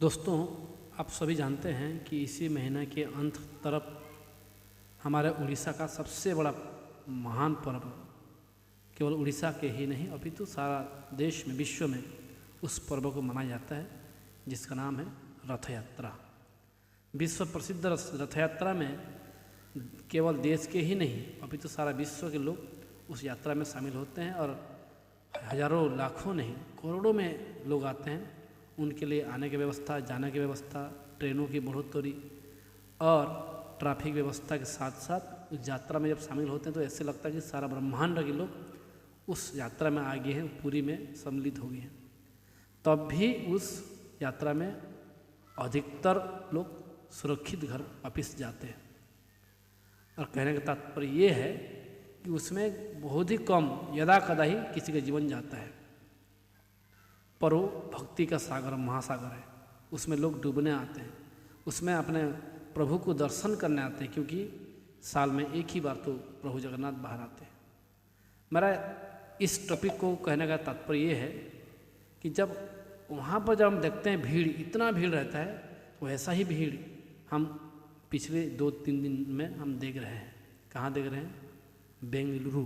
दोस्तों, आप सभी जानते हैं कि इसी महीने के अंत तरफ हमारे उड़ीसा का सबसे बड़ा महान पर्व केवल उड़ीसा के ही नहीं अपितु सारा देश में, विश्व में उस पर्व को मनाया जाता है जिसका नाम है रथ यात्रा। विश्व प्रसिद्ध रथ यात्रा में केवल देश के ही नहीं अपितु सारा विश्व के लोग उस यात्रा में शामिल होते हैं और हजारों लाखों नहीं करोड़ों में लोग आते हैं। उनके लिए आने की व्यवस्था, जाने की व्यवस्था, ट्रेनों की बढ़ोतरी और ट्रैफिक व्यवस्था के साथ साथ उस यात्रा में जब शामिल होते हैं तो ऐसे लगता है कि सारा ब्रह्मांड के लोग उस यात्रा में आ गए हैं, पूरी में सम्मिलित हो गए हैं। तब भी उस यात्रा में अधिकतर लोग सुरक्षित घर वापिस जाते हैं। और कहने का तात्पर्य ये है कि उसमें बहुत ही कम यदा कदा ही किसी का जीवन जाता है, पर वो भक्ति का सागर, महासागर है। उसमें लोग डूबने आते हैं, उसमें अपने प्रभु को दर्शन करने आते हैं, क्योंकि साल में एक ही बार तो प्रभु जगन्नाथ बाहर आते हैं। मेरा इस टॉपिक को कहने का तात्पर्य ये है कि जब वहाँ पर जब हम देखते हैं भीड़, इतना भीड़ रहता है, वैसा ही भीड़ हम पिछले 2-3 दिन में हम देख रहे हैं। कहाँ देख रहे हैं? बेंगलुरु,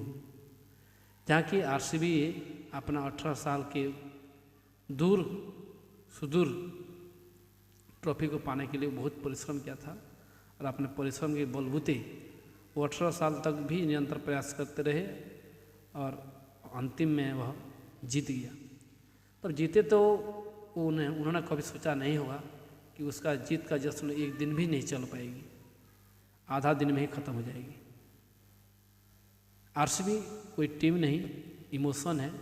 जहाँ की आरसीबी अपना 18 साल के दूर सुदूर ट्रॉफी को पाने के लिए बहुत परिश्रम किया था और अपने परिश्रम के बलबूते वो 18 साल तक भी निरंतर प्रयास करते रहे और अंतिम में वह जीत गया। पर जीते तो उन्होंने कभी सोचा नहीं होगा कि उसका जीत का जश्न एक दिन भी नहीं चल पाएगी, आधा दिन में ही ख़त्म हो जाएगी। आरसीबी कोई टीम नहीं, इमोशन है,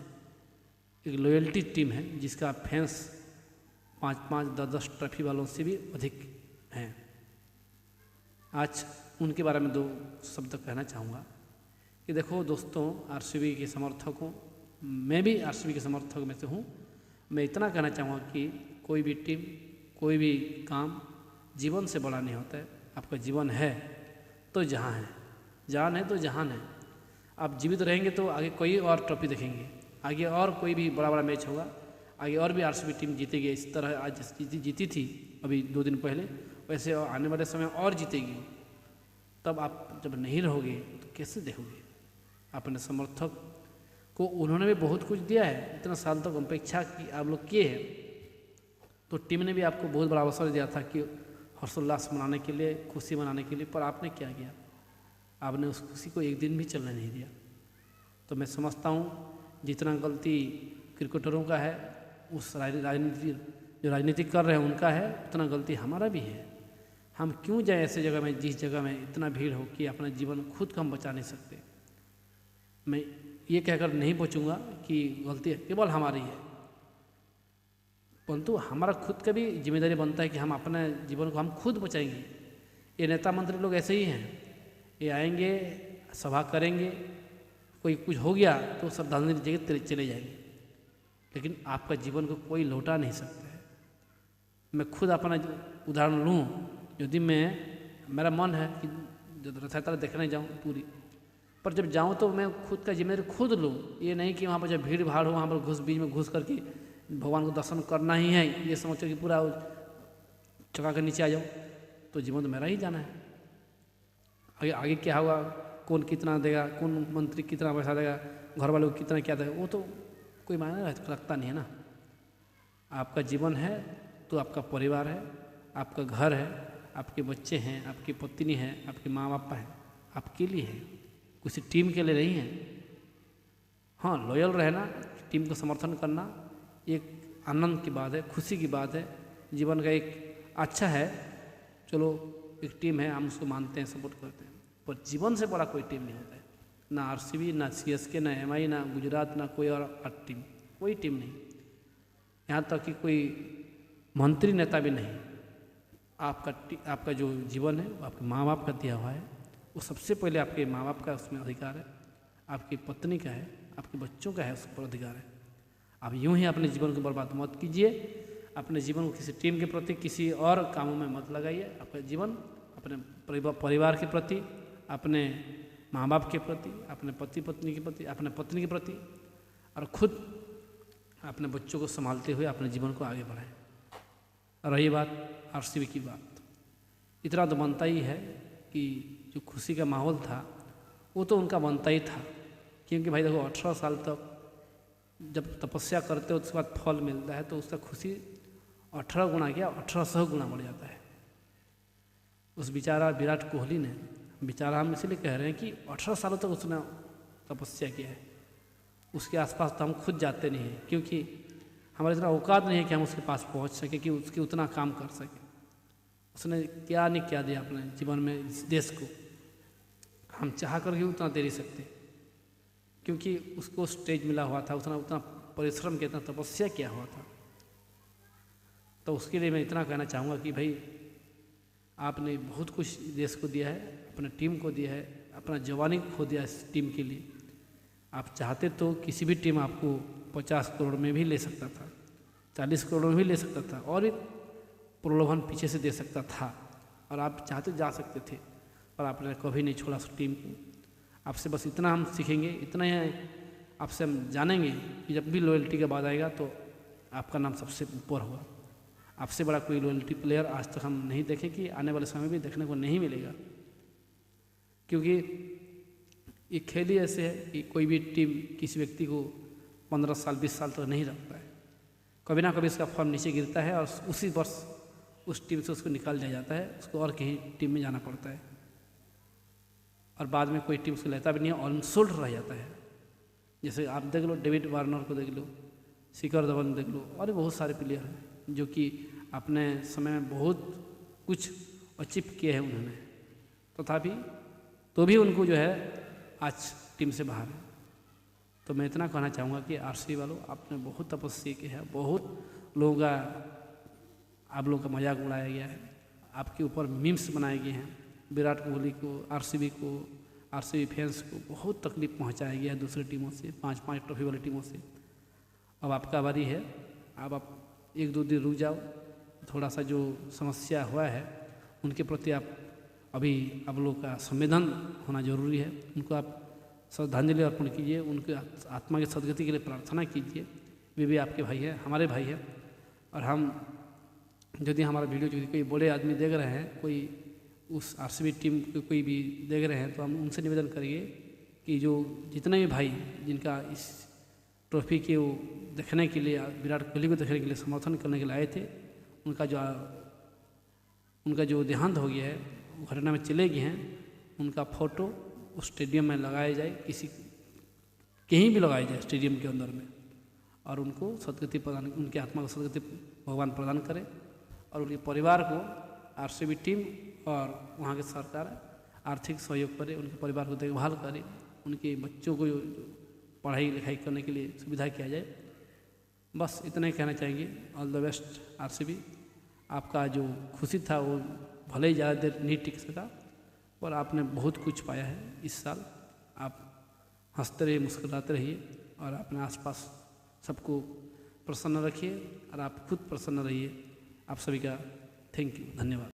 एक लॉयल्टी टीम है जिसका फैंस 5-5, 10-10 ट्रॉफी वालों से भी अधिक हैं। आज उनके बारे में 2 शब्द कहना चाहूँगा कि देखो दोस्तों, आरसीबी के समर्थकों, मैं भी आरसीबी के समर्थक में से हूँ। मैं इतना कहना चाहूँगा कि कोई भी टीम, कोई भी काम जीवन से बड़ा नहीं होता है। आपका जीवन है तो जहाँ है, जान है तो जहान है। आप जीवित रहेंगे तो आगे कोई और ट्रॉफी देखेंगे, आगे और कोई भी बड़ा मेच होगा, आगे और भी आरसीबी टीम जीतेगी। इस तरह आज जीती थी अभी 2 दिन पहले, वैसे आने वाले समय और जीतेगी। तब आप जब नहीं रहोगे तो कैसे देखोगे? अपने समर्थक को उन्होंने भी बहुत कुछ दिया है, इतना साल तक अपेक्षा की आप लोग किए हैं, तो टीम ने भी आपको बहुत बड़ा अवसर दिया था कि हर्षोल्लास मनाने के लिए, खुशी मनाने के लिए, पर आपने क्या किया? आपने उस खुशी को एक दिन भी चलने नहीं दिया। तो मैं समझता हूँ जितना गलती क्रिकेटरों का है, उस राजनीति कर रहे हैं उनका है, उतना गलती हमारा भी है। हम क्यों जाए ऐसे जगह में जिस जगह में इतना भीड़ हो कि अपना जीवन खुद को हम बचा नहीं सकते। मैं ये कहकर नहीं बचूंगा कि गलती केवल हमारी है, परंतु हमारा खुद का भी जिम्मेदारी बनता है कि हम अपने जीवन को हम खुद बचाएंगे। ये नेता मंत्री लोग ऐसे ही हैं, ये आएंगे, सभा करेंगे, कोई कुछ हो गया तो श्रद्धांजलि जगह चले जाएंगे, लेकिन आपका जीवन को कोई लौटा नहीं सकता है। मैं खुद अपना उदाहरण लूँ, यदि मेरा मन है कि रथ यात्रा देखने जाऊँ पूरी, पर जब जाऊँ तो मैं खुद का जिम्मेदारी खुद लूँ। ये नहीं कि वहाँ पर जब भीड़ भाड़ हो वहाँ पर बीच में घुस करके भगवान को दर्शन करना ही है, ये समझो कि पूरा चका के नीचे आ जाओ, तो जीवन तो मेरा ही जाना है। आगे क्या होगा, कौन कितना देगा, कौन मंत्री कितना पैसा देगा, घर वालों को कितना क्या देगा, वो तो कोई मायने रखता नहीं है ना। आपका जीवन है तो आपका परिवार है, आपका घर है, आपके बच्चे हैं, आपकी पत्नी है, आपके माँ बाप हैं, आपके लिए है, किसी टीम के लिए नहीं है। हाँ, लॉयल रहना, टीम को समर्थन करना एक आनंद की बात है, खुशी की बात है, जीवन का एक अच्छा है। चलो एक टीम है, हम उसको मानते हैं, सपोर्ट करते हैं, पर जीवन से बड़ा कोई टीम नहीं होता है। ना आरसीबी, ना सीएसके, ना एमआई, ना गुजरात, ना कोई और टीम, कोई टीम नहीं। यहाँ तक कि कोई मंत्री नेता भी नहीं। आपका जो जीवन है वो आपके माँ बाप का दिया हुआ है, वो सबसे पहले आपके माँ बाप का उसमें अधिकार है, आपकी पत्नी का है, आपके बच्चों का है, उस पर अधिकार है। आप यूँ ही अपने जीवन को बर्बाद मत कीजिए, अपने जीवन को किसी टीम के प्रति, किसी और कामों में मत लगाइए। आपका जीवन अपने परिवार के प्रति, अपने माँ बाप के प्रति, अपने पति पत्नी के प्रति, अपने पत्नी के प्रति, और खुद अपने बच्चों को संभालते हुए अपने जीवन को आगे बढ़ाएं। रही बात आरसीबी की बात, इतना तो बनता ही है कि जो खुशी का माहौल था वो तो उनका बनता ही था, क्योंकि भाई देखो 18 साल तक जब तपस्या करते हो उसके बाद फल मिलता है तो उसका खुशी 18 गुना क्या 1800 गुना बढ़ जाता है। उस बेचारा विराट कोहली ने, बेचारा हम इसलिए कह रहे हैं कि 18 सालों तक उसने तपस्या किया है, उसके आसपास तो हम खुद जाते नहीं हैं, क्योंकि हमारा इतना औकात नहीं है कि हम उसके पास पहुंच सके, कि उसके उतना काम कर सके। उसने क्या नहीं क्या दिया अपने जीवन में इस देश को, हम चाह कर भी उतना दे नहीं सकते, क्योंकि उसको स्टेज मिला हुआ था, उसने उतना परिश्रम किया, इतना तपस्या किया हुआ था। तो उसके लिए मैं इतना कहना चाहूँगा कि भाई आपने बहुत कुछ देश को दिया है, अपने टीम को दिया है, अपना जवानी खो दिया इस टीम के लिए। आप चाहते तो किसी भी टीम आपको 50 करोड़ में भी ले सकता था, 40 करोड़ में भी ले सकता था, और भी प्रलोभन पीछे से दे सकता था, और आप चाहते जा सकते थे, पर आपने कभी नहीं छोड़ा उस टीम को। आपसे बस इतना हम सीखेंगे, इतना ही आपसे हम जानेंगे कि जब भी लॉयल्टी का बात आएगा तो आपका नाम सबसे ऊपर होगा। आपसे बड़ा कोई लॉयल्टी प्लेयर आज तक हम नहीं देखें, कि आने वाले समय में भी देखने को नहीं मिलेगा, क्योंकि ये खेल ही ऐसे है कि कोई भी टीम किसी व्यक्ति को 15 साल 20 साल तक नहीं रखता है। कभी ना कभी उसका फॉर्म नीचे गिरता है और उसी वर्ष उस टीम से उसको निकाल दिया जाता है, उसको और कहीं टीम में जाना पड़ता है, और बाद में कोई टीम उसको लेता भी नहीं है, अनसोल्ड रह जाता है। जैसे आप देख लो, डेविड वार्नर को देख लो, शिखर धवन देख लो, और बहुत सारे प्लेयर हैं जो कि अपने समय में बहुत कुछ अचीव किए हैं उन्होंने, तथापि तो भी उनको जो है आज टीम से बाहर है। तो मैं इतना कहना चाहूँगा कि आरसीबी वालों, आपने बहुत तपस्या की है, बहुत लोगों का आप लोगों का मजाक उड़ाया गया है, आपके ऊपर मीम्स बनाए गए हैं। विराट कोहली को, आरसीबी को, आरसीबी फैंस को बहुत तकलीफ पहुंचाया गया है दूसरी टीमों से, 5-5 ट्रॉफी वाली टीमों से। अब आपका बारी है, अब आप 1-2 दिन रुक जाओ, थोड़ा सा जो समस्या हुआ है उनके प्रति आप अभी आप लोग का संवेदन होना जरूरी है। उनको आप श्रद्धांजलि अर्पण कीजिए, उनके आत्मा की सदगति के लिए प्रार्थना कीजिए। वे भी आपके भाई हैं, हमारे भाई हैं, और हम यदि हमारा वीडियो जो कोई बड़े आदमी देख रहे हैं, कोई उस आरसीबी टीम को कोई भी देख रहे हैं, तो हम उनसे निवेदन करिए कि जो जितने भी भाई जिनका इस ट्रॉफी के वो देखने के लिए, विराट कोहली को देखने के लिए समर्थन करने के लिए आए थे, उनका जो देहांत हो गया है, घटना में चले गए हैं, उनका फ़ोटो उस स्टेडियम में लगाया जाए, कहीं भी लगाया जाए स्टेडियम के अंदर में, और उनको सदगति प्रदान, उनकी आत्मा को सदगति भगवान प्रदान करे, और उनके परिवार को आरसीबी टीम और वहाँ की सरकार आर्थिक सहयोग करे, उनके परिवार को देखभाल करे, उनके बच्चों को पढ़ाई लिखाई करने के लिए सुविधा किया जाए। बस इतना ही कहना चाहेंगे। All the best RCB. आपका जो खुशी था वो भले ही ज़्यादा देर नहीं टिक सका, पर आपने बहुत कुछ पाया है इस साल। आप हंसते रहिए, मुस्कुराते रहिए, और अपने आसपास सबको प्रसन्न रखिए, और आप खुद प्रसन्न रहिए। आप सभी का थैंक यू, धन्यवाद।